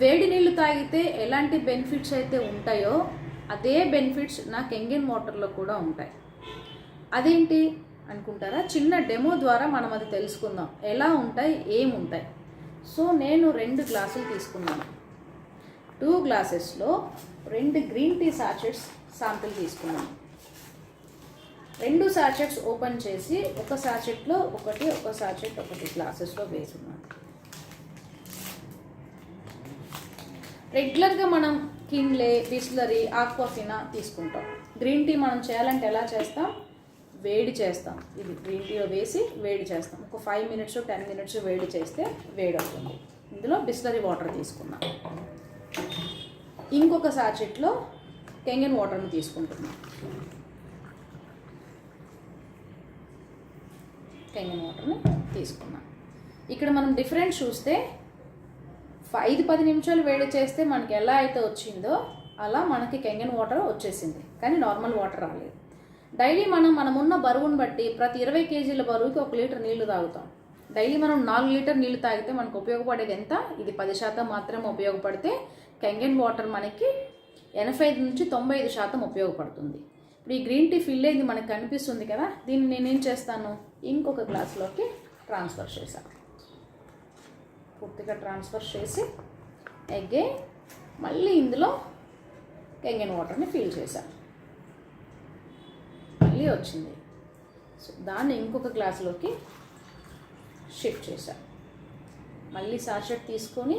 వేడి నీళ్ళు తాగితే ఎలాంటి బెనిఫిట్స్ అయితే ఉంటాయో అదే బెనిఫిట్స్ నా కెంగెన్ వాటర్లో కూడా ఉంటాయి. అదేంటి అనుకుంటారా? చిన్న డెమో ద్వారా మనం అది తెలుసుకుందాం, ఎలా ఉంటాయి, ఏముంటాయి. సో నేను 2 గ్లాసులు తీసుకున్నాను. 2 గ్లాసెస్లో 2 గ్రీన్ టీ సాచెట్స్ శాంపిల్ తీసుకున్నాను. 2 సాచెట్స్ ఓపెన్ చేసి ఒక సాచెట్లో ఒక సాచెట్ ఒకటి గ్లాసెస్లో వేసుకున్నాను. రెగ్యులర్గా మనం కిన్లే, బిస్లరీ, ఆక్వాఫినా తీసుకుంటాం. గ్రీన్ టీ మనం చేయాలంటే ఎలా చేస్తాం? వేడి చేస్తాం. ఇది గ్రీన్ టీలో వేసి వేడి చేస్తాం. ఒక 5 మినిట్స్ 10 మినిట్స్ వేడి చేస్తే వేడి అవుతుంది. ఇందులో బిస్లరీ వాటర్ తీసుకున్నాం. ఇంకొక సాచెట్లో కెంగెన్ వాటర్ని తీసుకుంటున్నాం. కెంగెన్ వాటర్ని తీసుకున్నాం. ఇక్కడ మనం డిఫరెన్స్ చూస్తే 5-10 నిమిషాలు వేడి చేస్తే మనకి ఎలా అయితే వచ్చిందో అలా మనకి కెంగెన్ వాటర్ వచ్చేసింది, కానీ నార్మల్ వాటర్ రాలేదు. డైలీ మనమున్న బరువును బట్టి ప్రతి 20 కేజీల బరువుకి 1 లీటర్ నీళ్లు తాగుతాం. డైలీ మనం 4 లీటర్ నీళ్లు తాగితే మనకు ఉపయోగపడేది ఎంత? ఇది 10% మాత్రమే ఉపయోగపడితే కెంగెన్ వాటర్ మనకి 85 నుంచి 95% ఉపయోగపడుతుంది. ఇప్పుడు ఈ గ్రీన్ టీ ఫిల్ అయింది మనకు కనిపిస్తుంది కదా, దీన్ని నేనేం చేస్తాను, ఇంకొక గ్లాస్లోకి ట్రాన్స్ఫర్ చేశాను. పూర్తిగా ట్రాన్స్ఫర్ చేసి అగైన్ మళ్ళీ ఇందులో కెంగెన్ వాటర్ని ఫిల్ చేశాను. మళ్ళీ వచ్చింది. సో దాన్ని ఇంకొక గ్లాసులోకి షిఫ్ట్ చేశాను. మళ్ళీ సాచెట్ తీసుకొని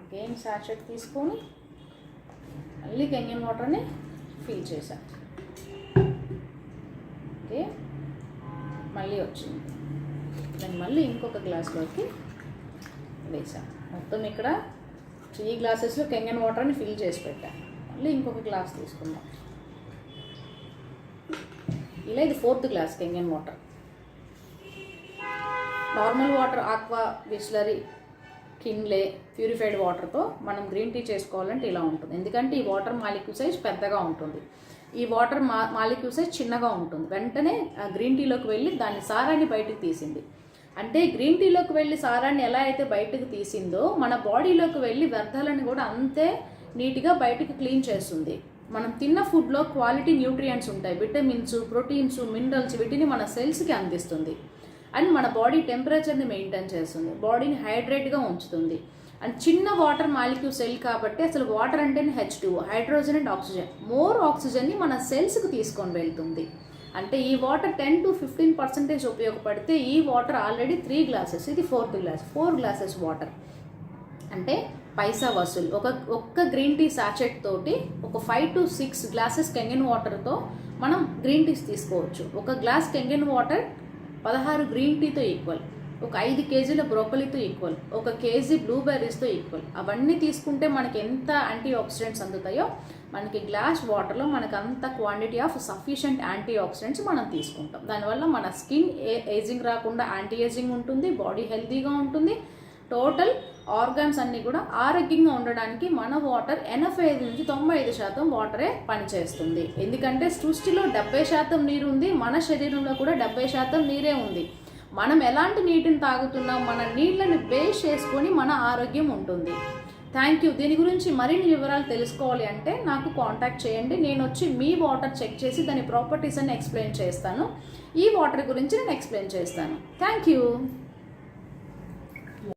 అగైన్ సాచెట్ తీసుకొని మళ్ళీ కెంగెన్ వాటర్ని ఫిల్ చేశాను. ఓకే, మళ్ళీ వచ్చింది. దాన్ని మళ్ళీ ఇంకొక గ్లాస్లోకి వేసాను. మొత్తం ఇక్కడ 3 గ్లాసెస్లో కెంగెన్ వాటర్ని ఫిల్ చేసి పెట్టాను. మళ్ళీ ఇంకొక గ్లాస్ తీసుకుందాం. ఇలా ఇది 4th glass Kangen water. Normal water, aqua, Bisleri, Kinley, purified వాటర్తో మనం గ్రీన్ టీ చేసుకోవాలంటే ఇలా ఉంటుంది. ఎందుకంటే ఈ వాటర్ మాలిక్యూల్ సైజ్ పెద్దగా ఉంటుంది, ఈ వాటర్ మాలిక్యూల్ సైజ్ చిన్నగా ఉంటుంది. వెంటనే ఆ గ్రీన్ టీలోకి వెళ్ళి దాని సారాన్ని బయటకు తీసింది. అంటే గ్రీన్ టీలోకి వెళ్ళి సారాన్ని ఎలా అయితే బయటకు తీసిందో మన బాడీలోకి వెళ్ళి వ్యర్థాలను కూడా అంతే నీట్గా బయటకు క్లీన్ చేస్తుంది. మనం తిన్న ఫుడ్లో క్వాలిటీ న్యూట్రియంట్స్ ఉంటాయి, విటమిన్స్, ప్రోటీన్స్, మినరల్స్, వీటిని మన సెల్స్కి అందిస్తుంది. అండ్ మన బాడీ టెంపరేచర్ని మెయింటైన్ చేస్తుంది, బాడీని హైడ్రేట్గా ఉంచుతుంది. అండ్ చిన్న వాటర్ మాలిక్యూల్ సెల్ కాబట్టి అసలు వాటర్ అంటేనే H2O, hydrogen and oxygen. More ఆక్సిజన్ని మన సెల్స్కి తీసుకొని వెళ్తుంది. అంటే ఈ వాటర్ 10 to 15% ఉపయోగపడితే ఈ వాటర్ ఆల్రెడీ 3 గ్లాసెస్, ఇది 4th గ్లాస్, 4 గ్లాసెస్ వాటర్. అంటే పైసా వసూలు. ఒక్క గ్రీన్ టీ సాచెట్ తోటి ఒక 5 to 6 గ్లాసెస్ కెంగెన్ వాటర్తో మనం గ్రీన్ టీస్ తీసుకోవచ్చు. ఒక glass Kangen water 16 green టీతో equal, ఒక 5 కేజీల బ్రోకలీతో ఈక్వల్, 1 కేజీ బ్లూబెర్రీస్తో ఈక్వల్. అవన్నీ తీసుకుంటే మనకి ఎంత యాంటీ ఆక్సిడెంట్స్ అందుతాయో మనకి గ్లాస్ వాటర్లో మనకు అంత quantity of sufficient antioxidants మనం తీసుకుంటాం. దానివల్ల మన స్కిన్ ఏజింగ్ రాకుండా యాంటీ ఏజింగ్ ఉంటుంది, బాడీ హెల్తీగా ఉంటుంది. టోటల్ ఆర్గాన్స్ అన్నీ కూడా ఆరోగ్యంగా ఉండడానికి మన వాటర్ 85 నుంచి 95% వాటరే పనిచేస్తుంది. ఎందుకంటే సృష్టిలో 70% నీరు ఉంది, మన శరీరంలో కూడా 70% నీరే ఉంది. మనం ఎలాంటి నీటిని తాగుతున్నాం, మన నీళ్ళని బేస్ చేసుకొని మన ఆరోగ్యం ఉంటుంది. Thank you. దీని గురించి మరిన్ని వివరాలు తెలుసుకోవాలి అంటే నాకు కాంటాక్ట్ చేయండి. నేను వచ్చి మీ వాటర్ చెక్ చేసి దాని ప్రాపర్టీస్ అన్ని ఎక్స్ప్లెయిన్ చేస్తాను. ఈ వాటర్ గురించి నేను ఎక్స్ప్లెయిన్ చేస్తాను. Thank you.